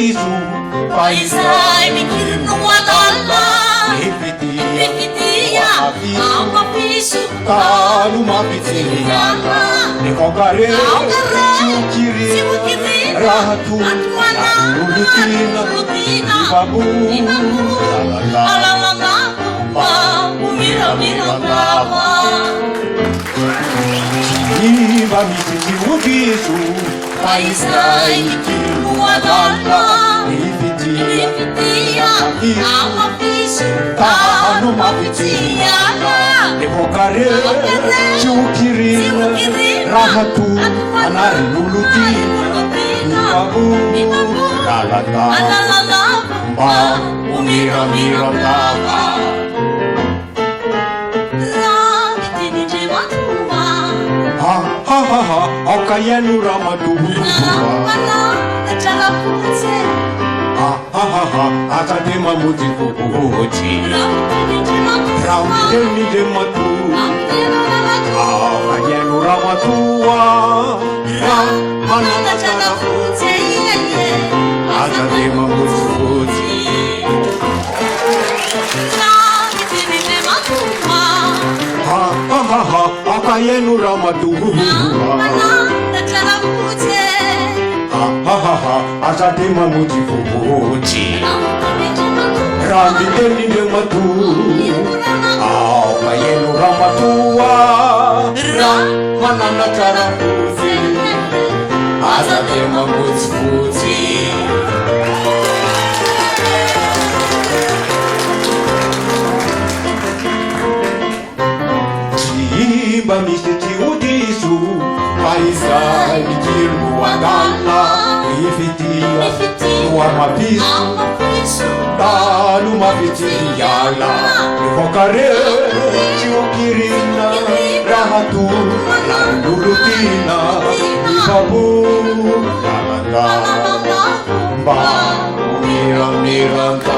diso fa izay mikirin'oadala mifidia amafiso tano mapitsiriala nekokare siukiri rahatu anulutina ibabu alalala umira-mirangava iba mititiudiso fa izay mikirin'oadala mifidia amafiso tano mapitsiriala nekokare siukirina rahatu anarinulutina ibabu alalala mba umira-mirangava aukayanu ramaduhua atadema mutifukuhoji ramdenidematu aukayanu ramatua ramananatarafuti atadema mutifukuhoji aukayanu ramaduhua atadema mutifukuhoji ramdenidematu aukayanu ramatua ramananatarafuti atadema mutifukuhoji Imba misitiudisu paizai mikirin'oadala mifidia amafiso tano mapitsiriala nekokare siukirina rahatu nanulutina ibabu alalala mba umira-mirangava